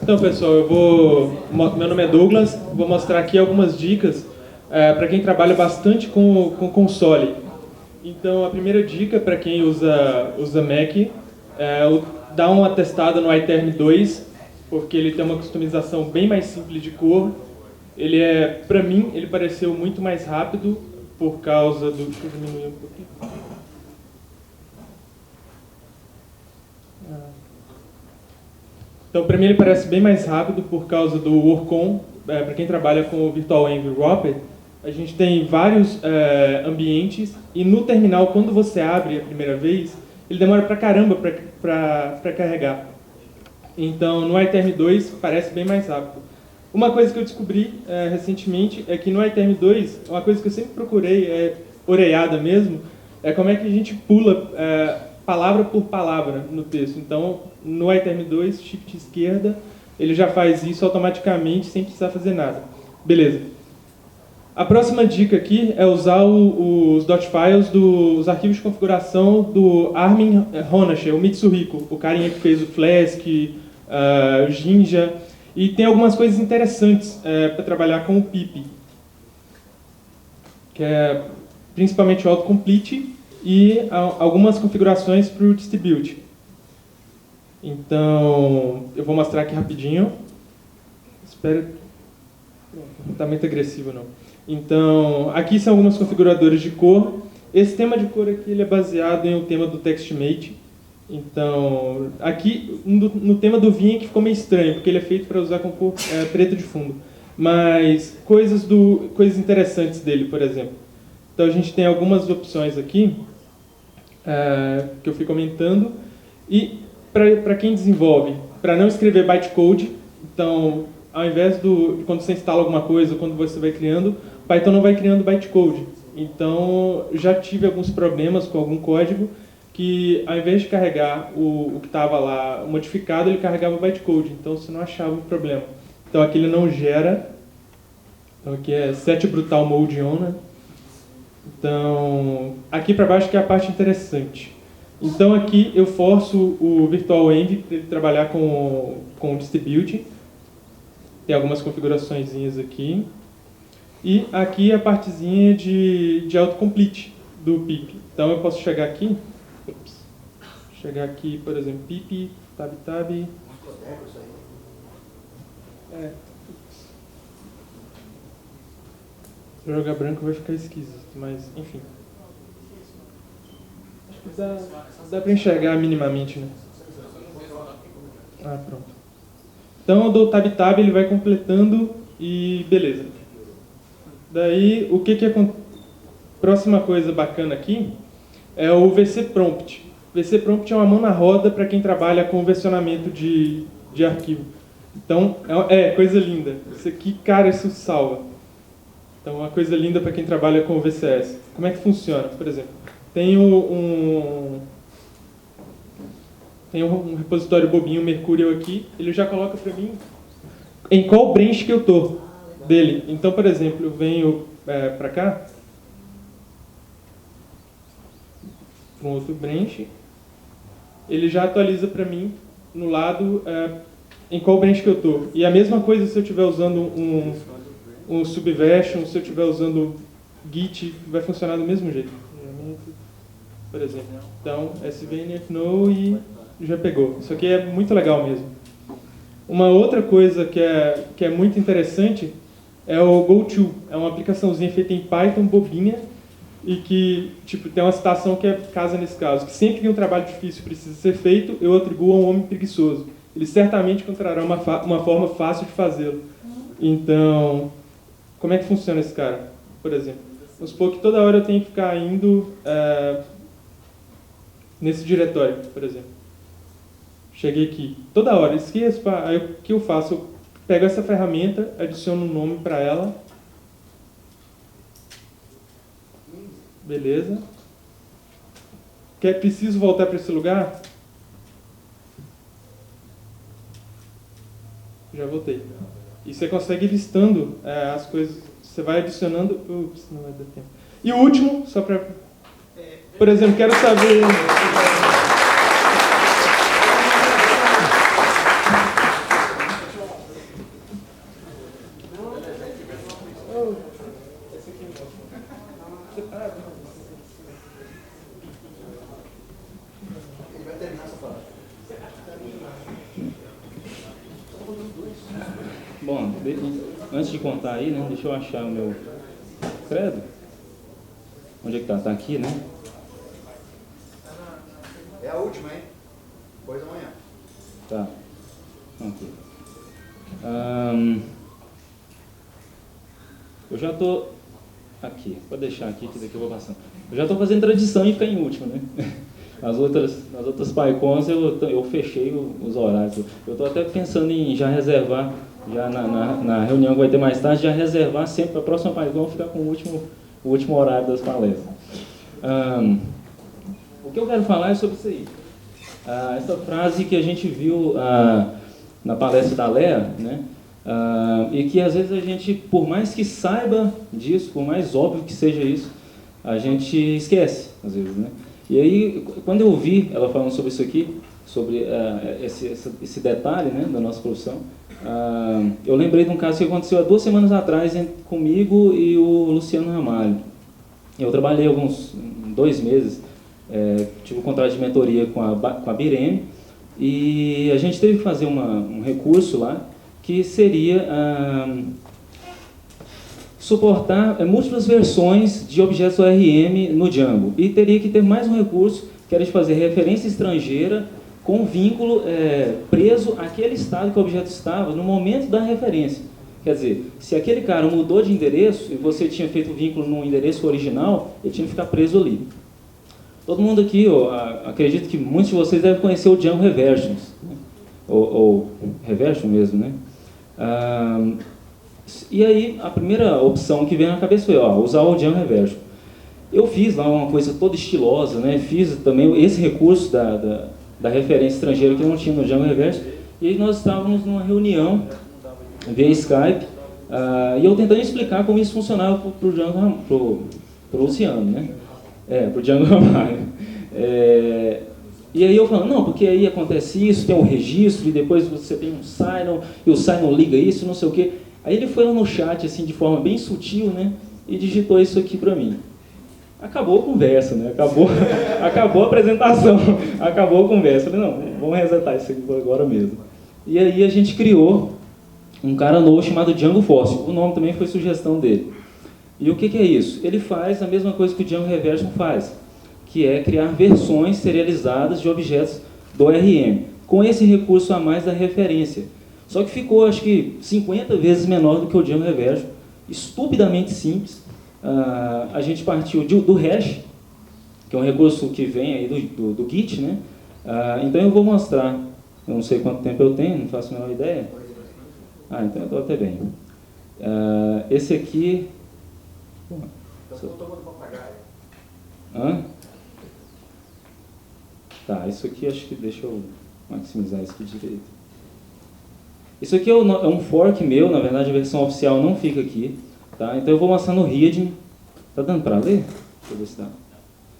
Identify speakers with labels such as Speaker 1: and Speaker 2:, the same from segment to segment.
Speaker 1: Então, pessoal, meu nome é Douglas, vou mostrar aqui algumas dicas para quem trabalha bastante com console. Então, a primeira dica para quem usa Mac é dar uma testada no iTerm 2, porque ele tem uma customização bem mais simples de cor. Para mim, ele pareceu muito mais rápido por causa do... Deixa eu diminuir um pouquinho. Então, para mim, ele parece bem mais rápido por causa do Workon. Para quem trabalha com o VirtualEnv Wrapper, a gente tem vários ambientes e no terminal, quando você abre a primeira vez, ele demora pra caramba para carregar. Então, no iTerm 2, parece bem mais rápido. Uma coisa que eu descobri recentemente é que no iTerm 2, uma coisa que eu sempre procurei, oreada mesmo, é como é que a gente pula palavra por palavra no texto. Então, no iTerm 2, shift esquerda, ele já faz isso automaticamente, sem precisar fazer nada. Beleza. A próxima dica aqui é usar os .files dos arquivos de configuração do Armin Honasher, o Mitsuhiko, o carinha que fez o Flask, o Jinja, e tem algumas coisas interessantes para trabalhar com o pip, que é principalmente o autocomplete e algumas configurações para o distribute. Então, eu vou mostrar aqui rapidinho. Espero... Não está muito agressivo, não. Então, aqui são algumas configuradoras de cor. Esse tema de cor aqui ele é baseado em um tema do TextMate. Então, aqui no tema do Vim que ficou meio estranho, porque ele é feito para usar com cor preto de fundo. Mas coisas interessantes dele, por exemplo. Então, a gente tem algumas opções aqui que eu fui comentando. E para quem desenvolve, para não escrever bytecode, então, ao invés de quando você instala alguma coisa, quando você vai criando, o Python não vai criando bytecode. Então, já tive alguns problemas com algum código que, ao invés de carregar o que estava lá modificado, ele carregava o bytecode. Então, você não achava um problema. Então, aqui ele não gera. Então, aqui é set brutal mode on, né? Então, aqui para baixo que é a parte interessante. Então, aqui eu forço o VirtualEnv para ele trabalhar com o distribute. Tem algumas configuraçõezinhas aqui. E aqui a partezinha de autocomplete do pip. Então eu posso chegar aqui. Chegar aqui, por exemplo, pip, tab. Se eu jogar branco vai ficar esquisito, mas enfim. Acho que dá para enxergar minimamente, né? Pronto. Então eu dou tab, ele vai completando e beleza. Daí, o que é próxima coisa bacana aqui é o VC Prompt. VC Prompt é uma mão na roda para quem trabalha com versionamento de arquivo. Então, coisa linda. Isso aqui, cara, isso salva. Então, uma coisa linda para quem trabalha com o VCS. Como é que funciona? Por exemplo, tem um repositório bobinho, Mercurial aqui, ele já coloca para mim em qual branch que eu estou dele. Então, por exemplo, eu venho para cá, para um outro branch, ele já atualiza para mim no lado em qual branch que eu estou. E a mesma coisa se eu estiver usando um Subversion, se eu estiver usando Git, vai funcionar do mesmo jeito. Por exemplo. Então, svnfno e já pegou. Isso aqui é muito legal mesmo. Uma outra coisa que é muito interessante é o GoTo. É uma aplicaçãozinha feita em Python, bobinha, e que tem uma citação que casa nesse caso, que sempre que um trabalho difícil precisa ser feito, eu atribuo a um homem preguiçoso. Ele certamente encontrará uma forma fácil de fazê-lo. Então, como é que funciona esse cara? Por exemplo, vamos supor que toda hora eu tenho que ficar indo nesse diretório, por exemplo. Cheguei aqui, toda hora, esqueço, aí o que eu faço? Eu pego essa ferramenta, adiciono um nome para ela. Beleza. Preciso voltar para esse lugar? Já voltei. E você consegue ir listando as coisas, você vai adicionando... Ups, não vai dar tempo. E o último, só para... Por exemplo, quero saber...
Speaker 2: Bom, antes de contar aí, né, deixa eu achar o meu credo. Onde é que tá? Tá aqui, né?
Speaker 3: É a última, hein? Depois amanhã.
Speaker 2: Tá. Aqui. Eu já tô... Aqui, pode deixar aqui que daqui eu vou passando. Eu já tô fazendo tradição em ficar em último, né? Nas outras PyCons eu fechei os horários. Eu tô até pensando em já reservar, já na reunião que vai ter mais tarde, já reservar sempre para a próxima PyCon ficar com o último horário das palestras. O que eu quero falar é sobre isso aí. Essa frase que a gente viu na palestra da Lea, né? E que às vezes a gente, por mais que saiba disso, por mais óbvio que seja isso, a gente esquece, às vezes, né? E aí, quando eu ouvi ela falando sobre isso aqui, sobre esse detalhe, né, da nossa profissão, eu lembrei de um caso que aconteceu há 2 semanas atrás comigo e o Luciano Ramalho. Eu trabalhei alguns 2 meses, tive um contrato de mentoria com a Bireme, e a gente teve que fazer um recurso lá, que seria suportar múltiplas versões de objetos ORM no Django. E teria que ter mais um recurso, que era de fazer referência estrangeira com vínculo preso àquele estado que o objeto estava no momento da referência. Quer dizer, se aquele cara mudou de endereço e você tinha feito o vínculo no endereço original, ele tinha que ficar preso ali. Todo mundo aqui, acredito que muitos de vocês devem conhecer o Django Reversions, né? ou Reversion mesmo, né? E aí, a primeira opção que veio na cabeça foi, usar o Django Reversion. Eu fiz lá uma coisa toda estilosa, né? Fiz também esse recurso da referência estrangeira que não tinha no Django Reversion. E aí nós estávamos numa reunião via Skype, e eu tentando explicar como isso funcionava pro Luciano, né? Pro Django Ramalho. E aí eu falando, não, porque aí acontece isso, tem um registro, e depois você tem um sign-on, e o sign-on liga isso, não sei o quê. Aí ele foi lá no chat, assim, de forma bem sutil, né, e digitou isso aqui para mim. Acabou a conversa, né, acabou a apresentação, acabou a conversa. Eu falei, não, vamos resetar isso aqui agora mesmo. E aí a gente criou um cara novo chamado Django Fossil. O nome também foi sugestão dele. E o que é isso? Ele faz a mesma coisa que o Django Reversion faz, que é criar versões serializadas de objetos do ORM, com esse recurso a mais da referência. Só que ficou, acho que, 50 vezes menor do que o Django Reversion, estupidamente simples. A gente partiu do hash, que é um recurso que vem aí do Git, né? Então eu vou mostrar, eu não sei quanto tempo eu tenho, não faço a menor ideia. Então eu estou até bem. Esse aqui... Tá, isso aqui acho que deixa eu maximizar isso aqui direito. Isso aqui é um fork meu, na verdade a versão oficial não fica aqui, tá? Então eu vou mostrar no readme. Tá dando para ler? Deixa eu ver se dá.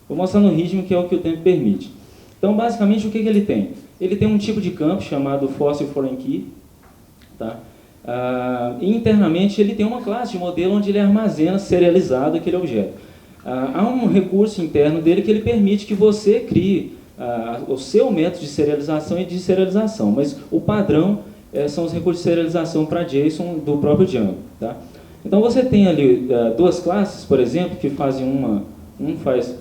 Speaker 2: Vou mostrar no readme, que é o que o tempo permite. Então basicamente o que ele tem? Ele tem um tipo de campo chamado Fossil Foreign Key, tá? E internamente ele tem uma classe de modelo onde ele armazena serializado aquele objeto. Há um recurso interno dele que ele permite que você crie o seu método de serialização e deserialização, mas o padrão são os recursos de serialização para JSON do próprio Django, tá? Então você tem ali 2 classes, por exemplo, que fazem um faz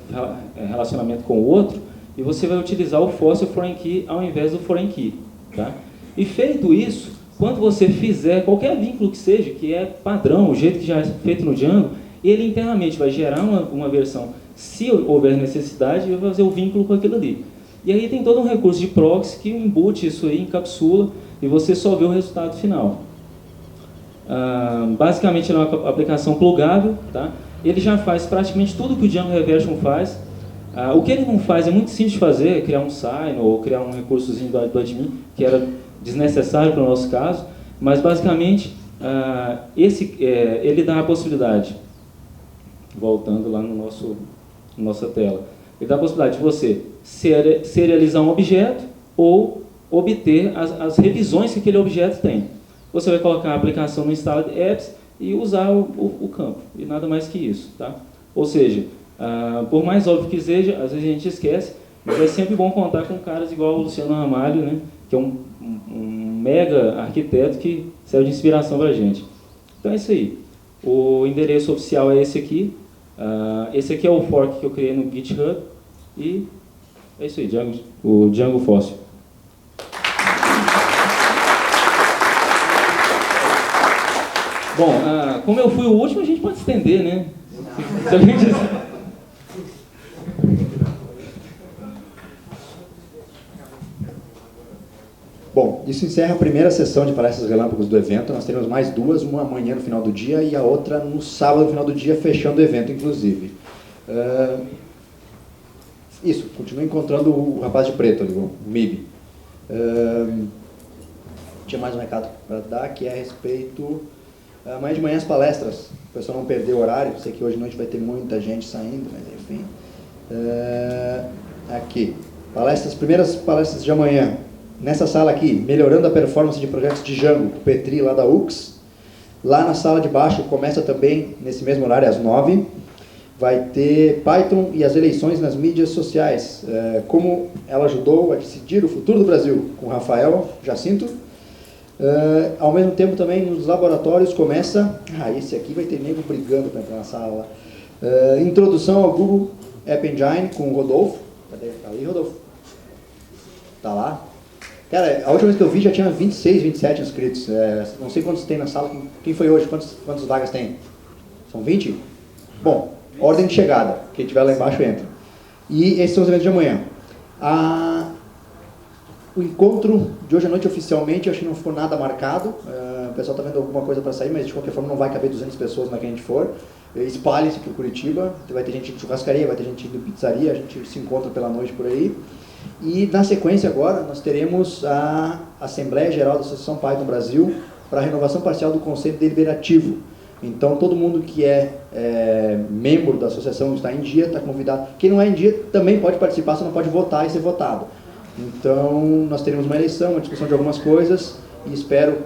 Speaker 2: relacionamento com o outro, e você vai utilizar o Fossil Foreign Key ao invés do Foreign Key, tá? E feito isso, quando você fizer qualquer vínculo que seja, que é padrão, o jeito que já é feito no Django, ele internamente vai gerar uma versão, se houver necessidade, e vai fazer o vínculo com aquilo ali. E aí tem todo um recurso de proxy que embute isso aí, encapsula, e você só vê o resultado final. Basicamente ele é uma aplicação plugável, tá? Ele já faz praticamente tudo que o Django Reversion faz. O que ele não faz é muito simples de fazer, é criar um sign ou criar um recursozinho do admin, que era desnecessário para o nosso caso, mas basicamente ele dá a possibilidade, voltando lá no nossa tela, ele dá a possibilidade de você serializar um objeto ou obter as revisões que aquele objeto tem. Você vai colocar a aplicação no Installed Apps e usar o campo, e nada mais que isso, tá? Ou seja, por mais óbvio que seja, às vezes a gente esquece, mas é sempre bom contar com caras igual o Luciano Ramalho, né? Que é um mega arquiteto que serve de inspiração para a gente. Então é isso aí. O endereço oficial é esse aqui. Esse aqui é o fork que eu criei no GitHub. E é isso aí, o Django Fossil. Bom, como eu fui o último, a gente pode estender, né? Se a gente...
Speaker 4: Bom, isso encerra a primeira sessão de palestras relâmpagos do evento. Nós teremos mais duas, uma amanhã no final do dia e a outra no sábado no final do dia, fechando o evento, inclusive. Isso, continuo encontrando o rapaz de preto ali, o MIB. Tinha mais um recado para dar, que é a respeito... amanhã de manhã as palestras, o pessoal não perder o horário, sei que hoje à noite vai ter muita gente saindo, mas enfim. Aqui, primeiras palestras de amanhã. Nessa sala aqui, melhorando a performance de projetos de Django, o Petri lá da UX. Lá na sala de baixo, começa também, nesse mesmo horário, às 9h. Vai ter Python e as eleições nas mídias sociais. Como ela ajudou a decidir o futuro do Brasil, com Rafael Jacinto. Ao mesmo tempo também nos laboratórios começa... esse aqui vai ter nego brigando para entrar na sala. Introdução ao Google App Engine com o Rodolfo. Cadê? Tá aí, Rodolfo? Tá lá. Cara, a última vez que eu vi já tinha 26, 27 inscritos. Não sei quantos tem na sala. Quem foi hoje? Quantas vagas tem? São 20? Bom, ordem de chegada. Quem estiver lá embaixo entra. E esses são os eventos de amanhã. O encontro de hoje à noite oficialmente, eu acho que não ficou nada marcado. O pessoal está vendo alguma coisa para sair, mas de qualquer forma não vai caber 200 pessoas na que a gente for. Espalhe-se por Curitiba. Vai ter gente de churrascaria, vai ter gente de pizzaria, a gente se encontra pela noite por aí. E na sequência agora nós teremos a Assembleia Geral da Associação Python Brasil para a renovação parcial do Conselho Deliberativo. Então todo mundo que é membro da associação está em dia, está convidado. Quem não é em dia também pode participar, só não pode votar e ser votado. Então nós teremos uma eleição, uma discussão de algumas coisas e espero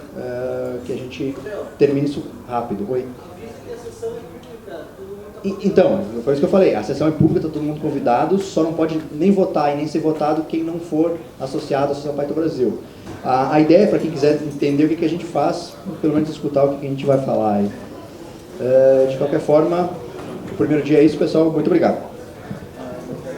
Speaker 4: que a gente termine isso rápido. Oi? Então, foi isso que eu falei, a sessão é pública, está todo mundo convidado, só não pode nem votar e nem ser votado quem não for associado à Associação Python Brasil. A ideia é para quem quiser entender o que a gente faz, pelo menos escutar o que a gente vai falar aí. De qualquer forma, o primeiro dia é isso, pessoal, muito obrigado.